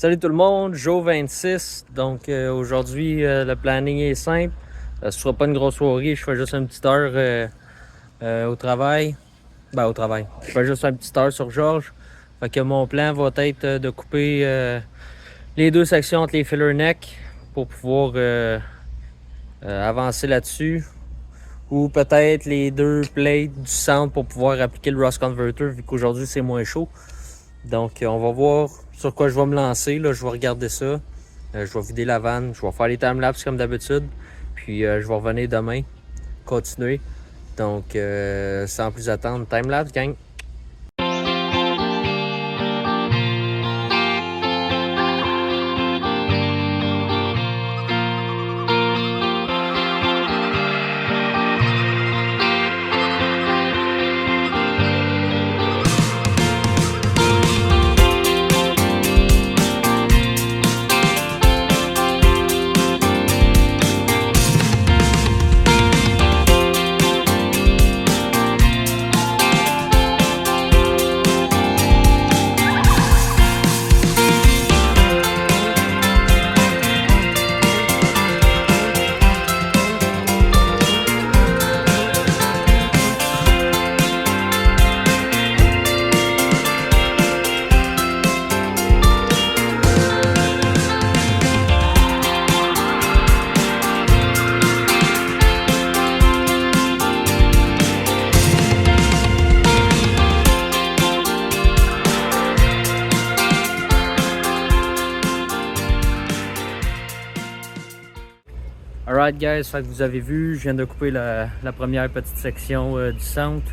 Salut tout le monde, Joe 26. Donc aujourd'hui, le planning est simple. Ce sera pas une grosse soirée, je fais juste une petite heure au travail. Ben au travail. Je fais juste une petite heure sur Georges. Fait que mon plan va être de couper les deux sections entre les filler neck pour pouvoir avancer là-dessus. Ou peut-être les deux plates du centre pour pouvoir appliquer le rust converter vu qu'aujourd'hui c'est moins chaud. Donc on va voir sur quoi je vais me lancer. Là, je vais regarder ça. Je vais vider la vanne. Je vais faire les timelapses comme d'habitude. Puis je vais revenir demain. Continuer. Donc sans plus attendre, timelapse gang. Alright guys, fait que vous avez vu, je viens de couper la première petite section du centre.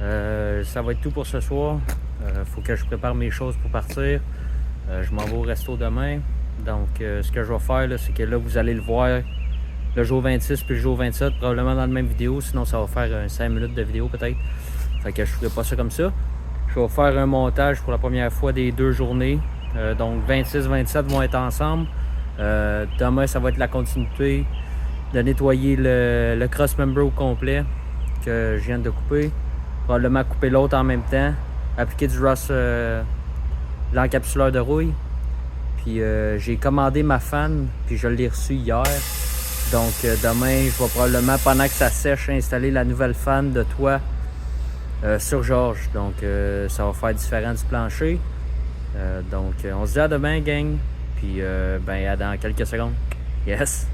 Ça va être tout pour ce soir. Faut que je prépare mes choses pour partir. Je m'en vais au resto demain. Donc ce que je vais faire, c'est que là vous allez le voir le jour 26 puis le jour 27, probablement dans la même vidéo. Sinon ça va faire 5 minutes de vidéo peut-être. Fait que je ferai pas ça comme ça. Je vais faire un montage pour la première fois des deux journées. Donc 26-27 vont être ensemble. Demain ça va être la continuité de nettoyer le cross member au complet que je viens de couper, probablement couper l'autre en même temps, appliquer du rust, l'encapsuleur de rouille, puis j'ai commandé ma fan puis je l'ai reçu hier, donc demain je vais probablement pendant que ça sèche installer la nouvelle fan de toit sur Georges, donc ça va faire différent du plancher. Donc on se dit à demain gang. Puis, ben, à dans quelques secondes. Yes!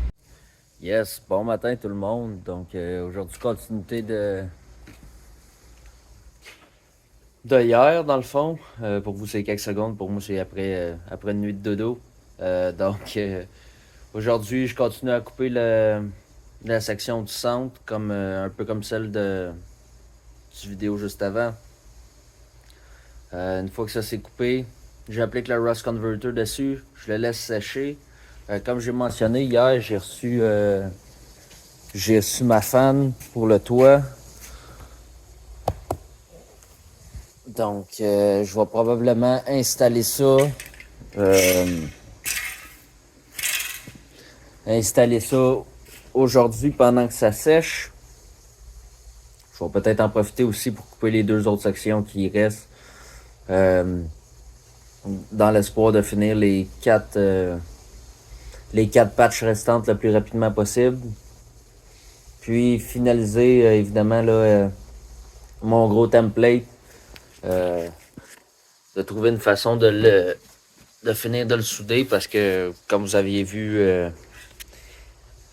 Yes, bon matin tout le monde. Donc, aujourd'hui, continuité de hier, dans le fond. Pour vous, c'est quelques secondes. Pour moi, c'est après une nuit de dodo. Donc, aujourd'hui, je continue à couper la section du centre, comme un peu comme celle du vidéo juste avant. Une fois que ça s'est coupé, j'applique le rust converter dessus, je le laisse sécher. Comme j'ai mentionné hier, j'ai reçu ma fan pour le toit. Donc je vais probablement installer ça. Aujourd'hui pendant que ça sèche. Je vais peut-être en profiter aussi pour couper les deux autres sections qui restent. Dans l'espoir de finir les quatre patchs restantes le plus rapidement possible. Puis finaliser évidemment là, mon gros template. De trouver une façon de finir de le souder parce que comme vous aviez vu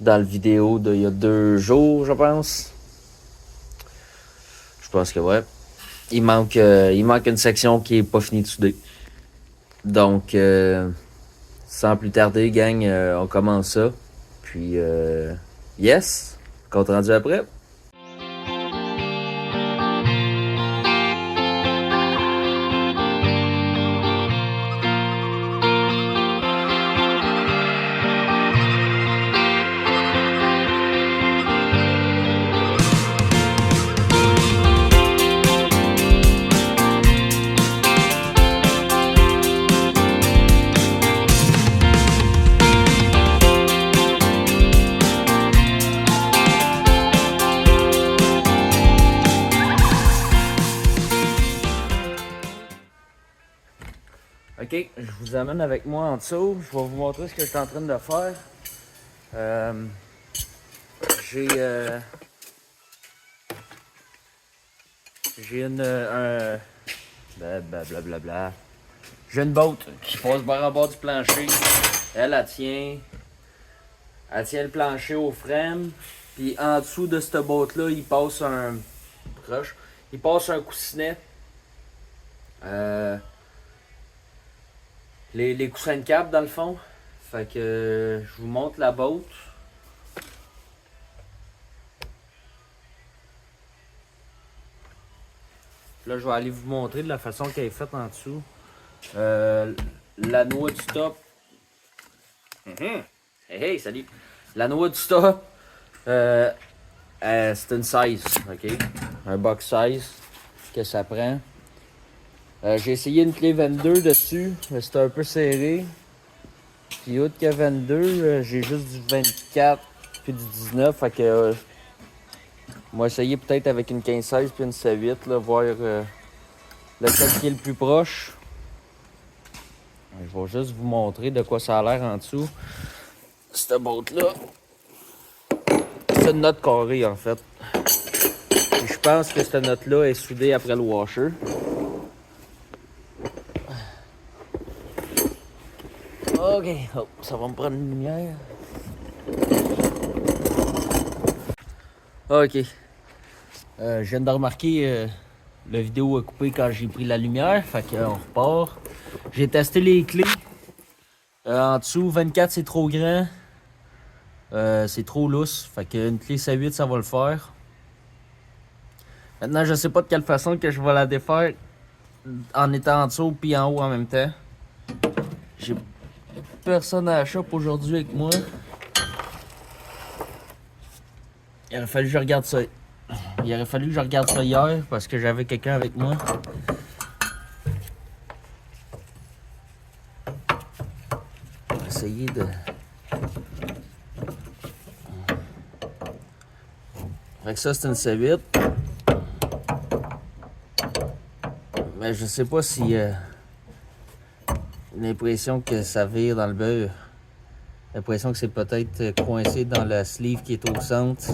dans la vidéo d'il y a 2 jours, je pense. Je pense que ouais. Il manque une section qui est pas finie de souder. Donc, sans plus tarder, gang, on commence ça. Puis, yes, compte rendu après. Ok, je vous amène avec moi en dessous. Je vais vous montrer ce que je suis en train de faire. J'ai blablabla. J'ai une botte qui passe bord en bord du plancher. Elle tient le plancher au frame. Puis en dessous de cette botte-là, il passe un coussinet. Les coussins de câble dans le fond. Fait que je vous montre la botte. Là, je vais aller vous montrer de la façon qu'elle est faite en dessous. La noix du stop. Hey, salut! La noix du stop, c'est une 16, ok? Un box size que ça prend. J'ai essayé une clé 22 dessus, mais c'était un peu serré. Puis autre que 22, j'ai juste du 24 puis du 19, fait que on va essayer peut-être avec une 15-16 puis une C8, là, voir lequel qui est le plus proche. Je vais juste vous montrer de quoi ça a l'air en dessous. Cette botte-là, c'est une note carrée en fait. Et je pense que cette note-là est soudée après le washer. Ok, oh, ça va me prendre une lumière. Ok. Je viens de remarquer la vidéo a coupé quand j'ai pris la lumière, fait qu'on repart. J'ai testé les clés. En dessous, 24 c'est trop grand. C'est trop lousse, fait qu'une clé C8 ça va le faire. Maintenant, je sais pas de quelle façon que je vais la défaire en étant en dessous puis en haut en même temps. J'ai personne à la shop aujourd'hui avec moi. Il aurait fallu que je regarde ça. Il aurait fallu que je regarde ça hier parce que j'avais quelqu'un avec moi. On va essayer de... Fait que ça, c'est une C8. Mais je sais pas si... j'ai l'impression que ça vire dans le beurre. J'ai l'impression que c'est peut-être coincé dans la sleeve qui est au centre.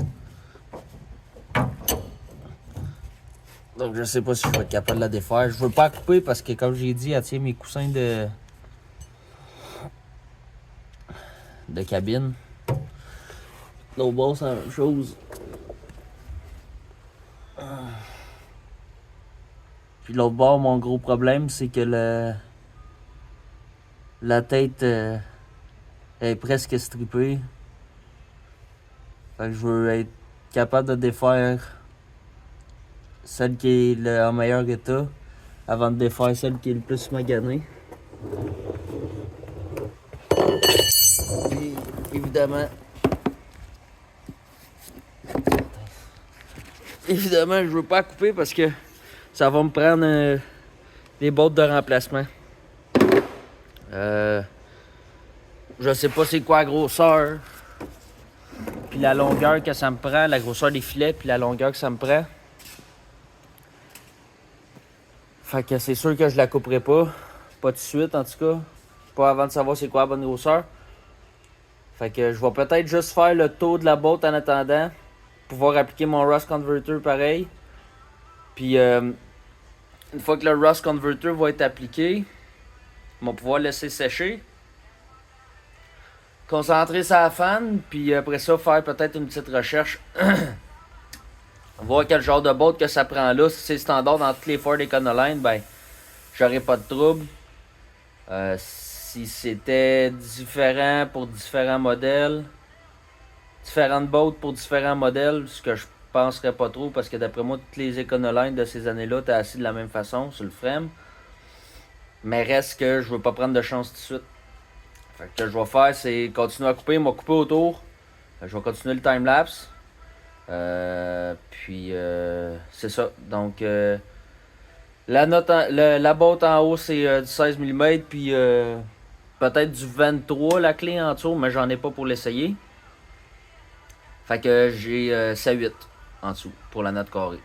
Donc je sais pas si je vais être capable de la défaire. Je veux pas la couper parce que comme j'ai dit, elle tient mes coussins de cabine. L'autre bord, c'est la même chose. Puis l'autre bord, mon gros problème, c'est que la tête est presque strippée. Fait que je veux être capable de défaire celle qui est en meilleur état avant de défaire celle qui est le plus maganée. Puis évidemment, je veux pas couper parce que ça va me prendre des bottes de remplacement. Je sais pas c'est quoi la grosseur, puis la longueur que ça me prend, la grosseur des filets, puis la longueur que ça me prend. Fait que c'est sûr que je la couperai pas tout de suite en tout cas, pas avant de savoir c'est quoi la bonne grosseur. Fait que je vais peut-être juste faire le tour de la botte en attendant, pouvoir appliquer mon rust converter pareil. Puis une fois que le rust converter va être appliqué, on va pouvoir laisser sécher. Concentrer sur la fan, puis après ça faire peut-être une petite recherche. Voir quel genre de botte que ça prend là. Si c'est standard dans toutes les Ford Econoline, ben j'aurais pas de trouble. Si c'était différent pour différents modèles, différentes bottes pour différents modèles, ce que je penserais pas trop parce que d'après moi, toutes les Econoline de ces années-là étaient assis de la même façon sur le frame. Mais reste que je veux pas prendre de chance tout de suite. Fait que ce que je vais faire, c'est continuer à couper, m'a coupé autour. Je vais continuer le time-lapse. Puis c'est ça. Donc la botte en haut c'est du 16 mm puis peut-être du 23 la clé en dessous, mais j'en ai pas pour l'essayer. Fait que j'ai C8 en dessous pour la note carrée.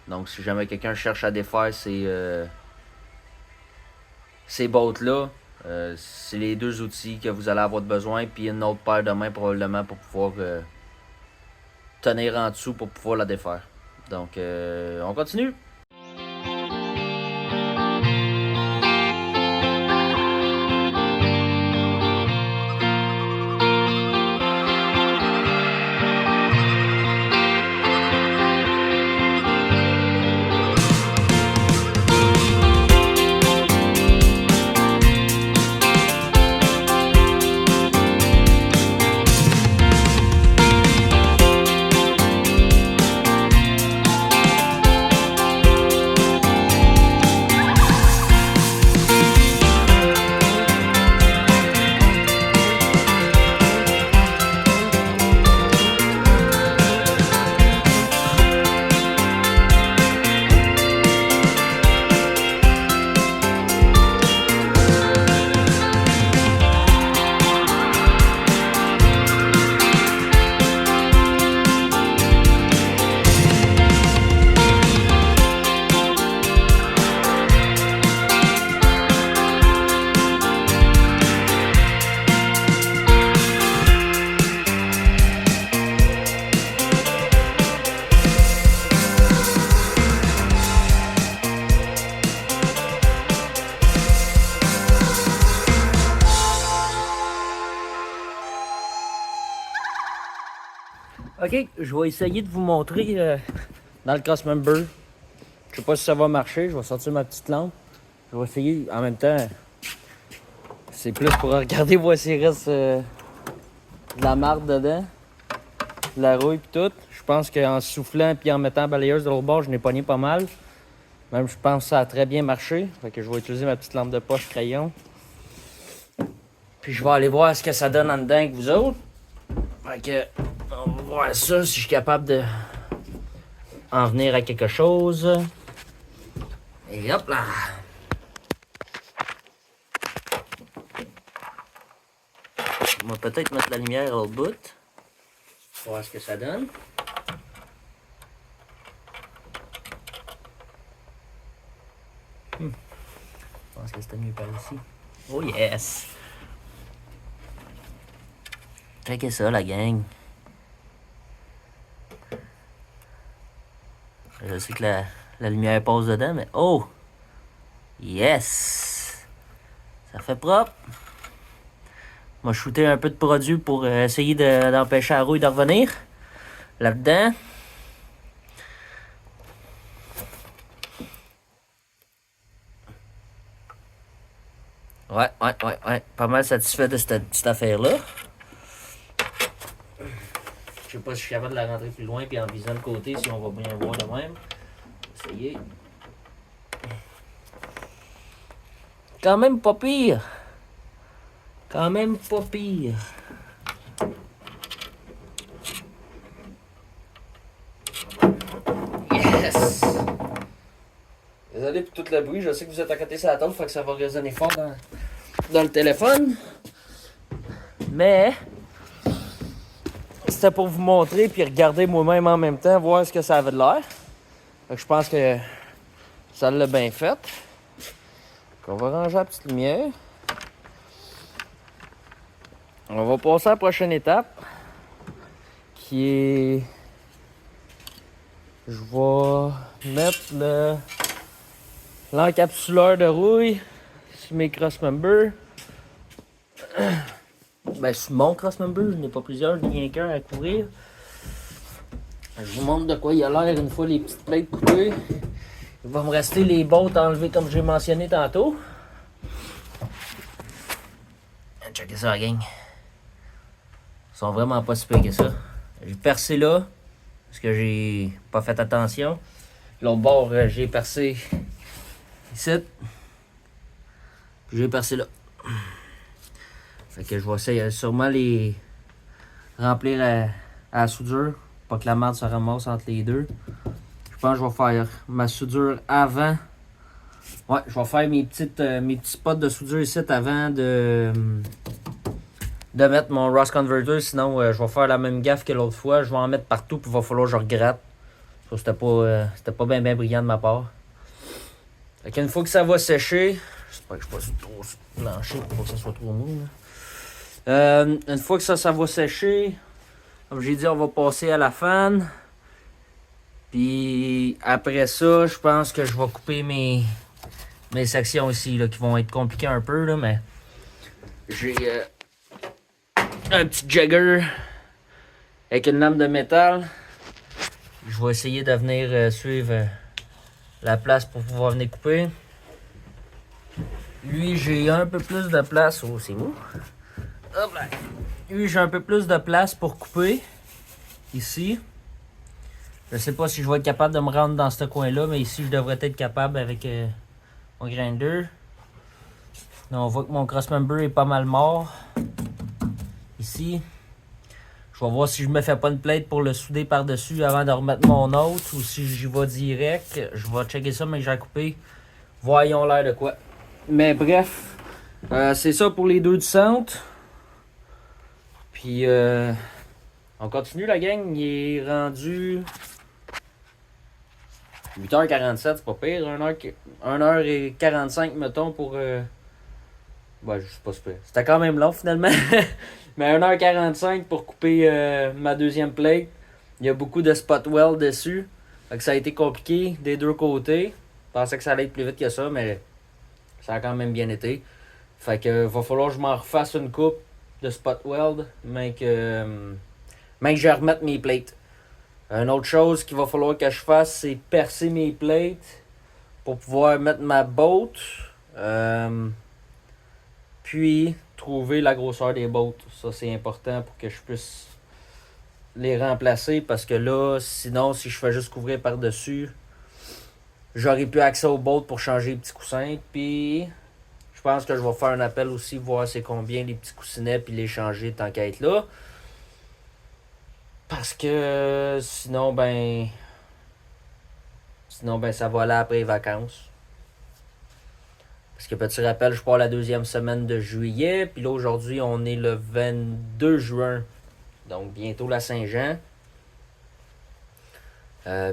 Donc si jamais quelqu'un cherche à défaire ces bottes là, C'est les deux outils que vous allez avoir besoin, puis une autre paire de mains probablement pour pouvoir tenir en dessous pour pouvoir la défaire. Donc, on continue. Ok, je vais essayer de vous montrer dans le Crossmember. Je sais pas si ça va marcher, je vais sortir ma petite lampe. Je vais essayer en même temps. C'est plus pour regarder voir s'il reste de la marde dedans. De la rouille et tout. Je pense qu'en soufflant et en mettant la balayeuse de l'autre bord, je n'ai pogné pas mal. Même je pense que ça a très bien marché. Fait que je vais utiliser ma petite lampe de poche crayon. Puis je vais aller voir ce que ça donne en dedans avec vous autres. Fait que on va voir ça, si je suis capable de en venir à quelque chose. Et hop là! On va peut-être mettre la lumière au bout. Pour voir ce que ça donne. Je pense que c'était mieux par ici. Oh yes! Checkez ça, la gang. Je sais que la lumière passe dedans, mais oh! Yes! Ça fait propre. On va shooter un peu de produit pour essayer d'empêcher la rouille de revenir là-dedans. Ouais. Pas mal satisfait de cette petite affaire-là. Je sais pas si je suis capable de la rentrer plus loin puis en visant le côté si on va bien voir de même. Essayez. Quand même pas pire. Quand même pas pire. Yes! Désolé pour tout le bruit, je sais que vous êtes à côté de la table, fait que ça va résonner fort dans le téléphone. Mais c'était pour vous montrer puis regarder moi-même en même temps, voir ce que ça avait de l'air. Fait que je pense que ça l'a bien fait. On va ranger la petite lumière. On va passer à la prochaine étape qui est... Je vais mettre l'encapsuleur de rouille sur mes Crossmember. Ben, sur mon Crossmember, je n'ai pas plusieurs, je n'ai rien qu'un à couvrir. Je vous montre de quoi il a l'air une fois les petites plates coupées. Il va me rester les bottes enlevées comme j'ai mentionné tantôt. Checkez ça, la gang. Ils sont vraiment pas si pires que ça. J'ai percé là, parce que j'ai pas fait attention. L'autre bord, j'ai percé ici. Puis j'ai percé là. Fait que je vais essayer sûrement les remplir à la soudure. Pas que la merde se ramasse entre les deux. Je pense que je vais faire ma soudure avant. Ouais, je vais faire mes petits spots de soudure ici avant de mettre mon Rust Converter. Sinon, je vais faire la même gaffe que l'autre fois. Je vais en mettre partout, puis il va falloir que je regrette. Ça, c'était pas bien brillant de ma part. Fait qu'une fois que ça va sécher, J'espère que je ne suis pas trop planché pour pas que ça soit trop mou. Une fois que ça va sécher, comme j'ai dit, on va passer à la fan. Puis après ça, je pense que je vais couper mes sections ici là, qui vont être compliquées un peu, là, mais j'ai un petit jagger avec une lame de métal. Je vais essayer de venir suivre la place pour pouvoir venir couper. Lui, j'ai un peu plus de place. Oh, c'est mou. Hop là. Lui, j'ai un peu plus de place pour couper. Ici. Je sais pas si je vais être capable de me rendre dans ce coin-là, mais ici, je devrais être capable avec mon grinder. Là, on voit que mon crossmember est pas mal mort. Ici. Je vais voir si je me fais pas une plate pour le souder par-dessus avant de remettre mon autre ou si j'y vais direct. Je vais checker ça, mais que j'ai coupé. Voyons l'air de quoi. Mais bref, c'est ça pour les deux du centre. Puis, on continue la gang. Il est rendu 8h47, c'est pas pire. 1h45, mettons, pour... Ouais, je sais pas si pire. C'était quand même long, finalement. Mais 1h45 pour couper ma deuxième plate. Il y a beaucoup de spot weld dessus. Fait que ça a été compliqué des deux côtés. Je pensais que ça allait être plus vite que ça, mais ça a quand même bien été. Fait que va falloir que je m'en refasse une coupe de spot weld, mais que je remette mes plates. Une autre chose qu'il va falloir que je fasse, c'est percer mes plates pour pouvoir mettre ma boat. Puis trouver la grosseur des boats. Ça, c'est important pour que je puisse les remplacer parce que là, sinon, si je fais juste couvrir par-dessus, j'aurai plus accès aux boats pour changer les petits coussins. Puis, je pense que je vais faire un appel aussi, voir c'est combien les petits coussinets, puis les changer tant qu'à être là. Parce que sinon, ça va aller après les vacances. Parce que petit rappel, je pars la deuxième semaine de juillet. Puis là, aujourd'hui, on est le 22 juin. Donc, bientôt la Saint-Jean.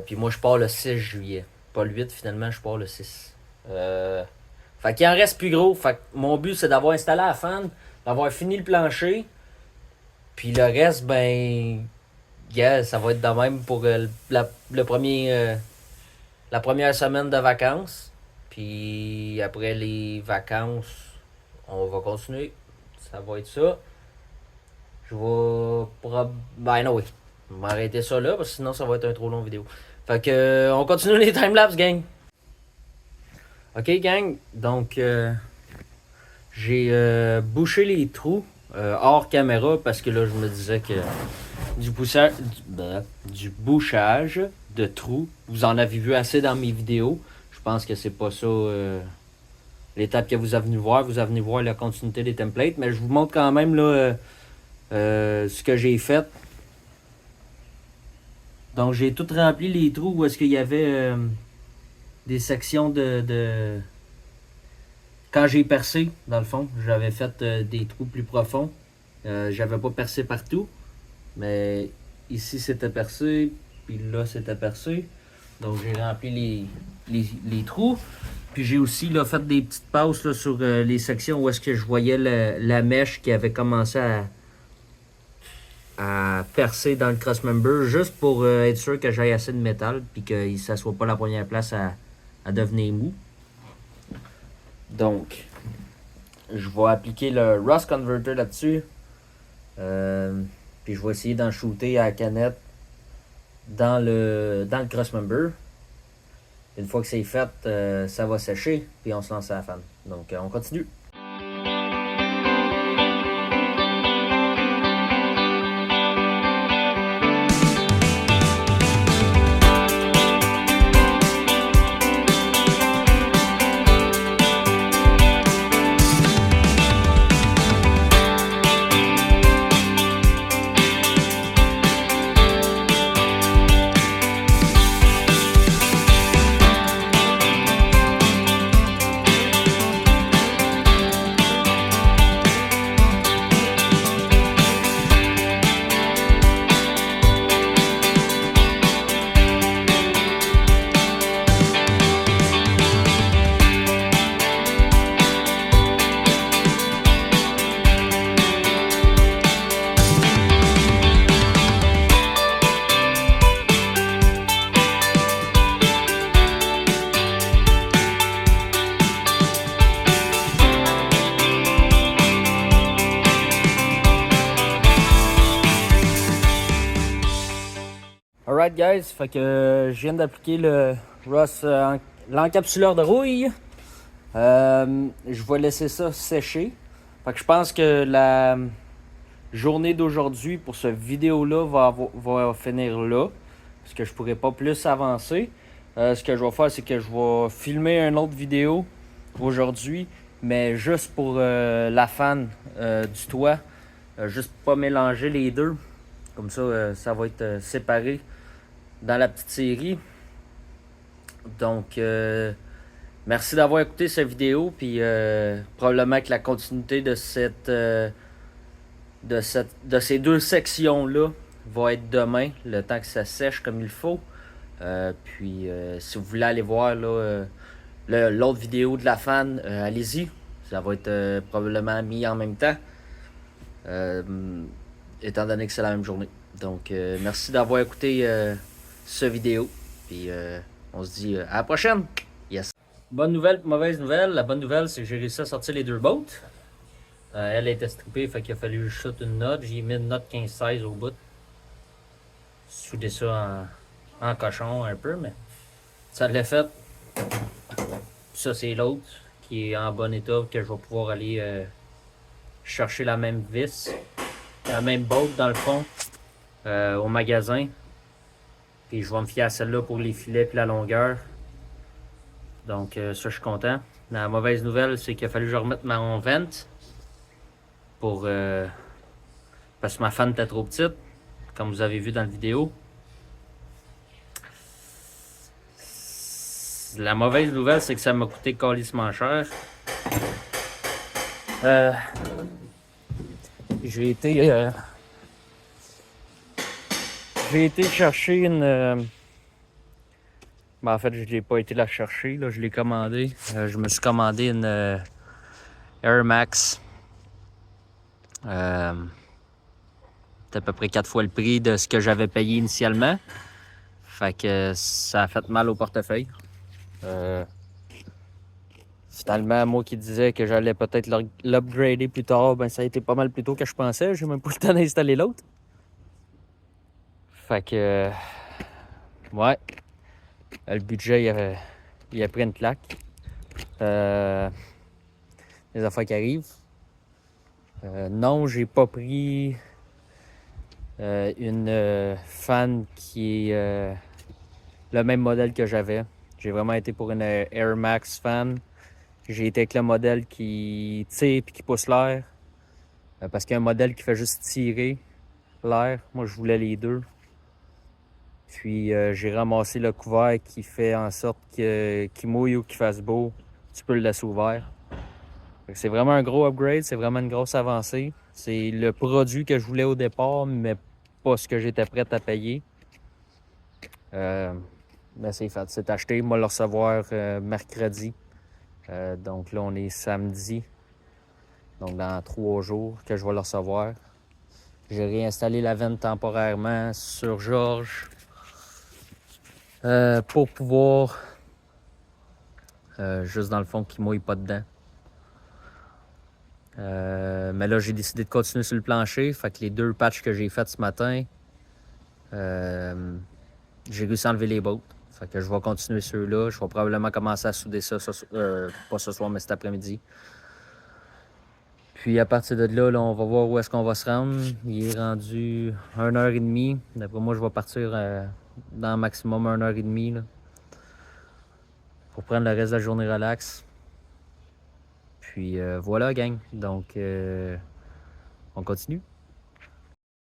Puis moi, je pars le 6 juillet. Pas le 8, finalement, je pars le 6. Fait qu'il en reste plus gros. Fait que mon but, c'est d'avoir installé la fan, d'avoir fini le plancher. Puis le reste, ça va être de même pour la première semaine de vacances. Puis après les vacances, on va continuer. Ça va être ça. Je vais oui. Je vais m'arrêter ça là parce que sinon ça va être un trop long vidéo. Fait que on continue les timelapse, gang. Ok, gang. Donc j'ai bouché les trous hors caméra parce que là je me disais que du bouchage de trous, vous en avez vu assez dans mes vidéos. Je pense que c'est pas ça l'étape que vous avez venu voir. Vous avez venu voir la continuité des templates. Mais je vous montre quand même là, ce que j'ai fait. Donc j'ai tout rempli les trous où est-ce qu'il y avait des sections de... Quand j'ai percé, dans le fond, j'avais fait des trous plus profonds. J'avais pas percé partout. Mais ici c'était percé. Puis là c'était percé. Donc j'ai rempli les trous. Puis j'ai aussi là, fait des petites passes là, sur les sections où est-ce que je voyais la mèche qui avait commencé à percer dans le crossmember. Juste pour être sûr que j'aille assez de métal. Puis que ça soit pas la première place à devenir mou. Donc je vais appliquer le Rust Converter là-dessus. Puis je vais essayer d'en shooter à la canette dans le crossmember. Une fois que c'est fait, ça va sécher, puis on se lance à la fan. Donc on continue. guys, fait que je viens d'appliquer le Ross, l'encapsuleur de rouille. Je vais laisser ça sécher. Fait que je pense que la journée d'aujourd'hui pour cette vidéo-là va finir là. Parce que je pourrais pas plus avancer. Ce que je vais faire, c'est que je vais filmer une autre vidéo aujourd'hui, mais juste pour la fan du toit. Juste pour pas mélanger les deux. Comme ça, ça va être séparé dans la petite série. Donc, merci d'avoir écouté cette vidéo. Puis, probablement que la continuité de ces deux sections-là va être demain, le temps que ça sèche comme il faut. Puis, si vous voulez aller voir l'autre vidéo de la fan, allez-y. Ça va être probablement mis en même temps. Étant donné que c'est la même journée. Donc, merci d'avoir écouté cette vidéo. Puis, on se dit à la prochaine. Yes. Bonne nouvelle, mauvaise nouvelle. La bonne nouvelle, c'est que j'ai réussi à sortir les deux boats. Elle était strippée, fait qu'il a fallu que je shoote une note. J'ai mis une note 15-16 au bout. Souder ça en cochon un peu, mais ça l'a fait. Ça, c'est l'autre qui est en bon état, que je vais pouvoir aller chercher la même vis, la même boat dans le fond, au magasin. Puis je vais me fier à celle-là pour les filets et la longueur. Donc ça, je suis content. La mauvaise nouvelle, c'est qu'il a fallu que je remette ma vente pour parce que ma fan était trop petite, comme vous avez vu dans la vidéo. La mauvaise nouvelle, c'est que ça m'a coûté calissement cher. J'ai été chercher une... Ben, en fait, je n'ai pas été la chercher, là, je l'ai commandé. Je me suis commandé une Air Max. C'est à peu près 4 fois le prix de ce que j'avais payé initialement. Fait que ça a fait mal au portefeuille. Finalement, moi qui disais que j'allais peut-être l'upgrader plus tard, ben ça a été pas mal plus tôt que je pensais. J'ai même pas le temps d'installer l'autre. Fait que... ouais. Le budget, il a pris une claque. Les affaires qui arrivent. Non, j'ai pas pris une fan qui est le même modèle que j'avais. J'ai vraiment été pour une Air Max fan. J'ai été avec le modèle qui tire et qui pousse l'air. Parce qu'il y a un modèle qui fait juste tirer l'air. Moi, je voulais les deux. Puis j'ai ramassé le couvert qui fait en sorte qu'il mouille ou qu'il fasse beau. Tu peux le laisser ouvert. C'est vraiment un gros upgrade, c'est vraiment une grosse avancée. C'est le produit que je voulais au départ, mais pas ce que j'étais prêt à payer. Mais c'est fait, c'est acheté. Moi, le recevoir mercredi. Donc là, on est samedi. Donc dans 3 jours que je vais le recevoir. J'ai réinstallé la vente temporairement sur Georges. Pour pouvoir juste dans le fond qu'il mouille pas dedans. Mais là j'ai décidé de continuer sur le plancher. Fait que les 2 patchs que j'ai fait ce matin, j'ai réussi à enlever les bottes. Fait que je vais continuer ceux-là. Je vais probablement commencer à souder ça, pas ce soir mais cet après-midi. Puis à partir de là, on va voir où est-ce qu'on va se rendre. Il est rendu 1h30. D'après moi, je vais partir dans maximum 1h30 là, pour prendre le reste de la journée relax. Puis voilà, gang. Donc, on continue.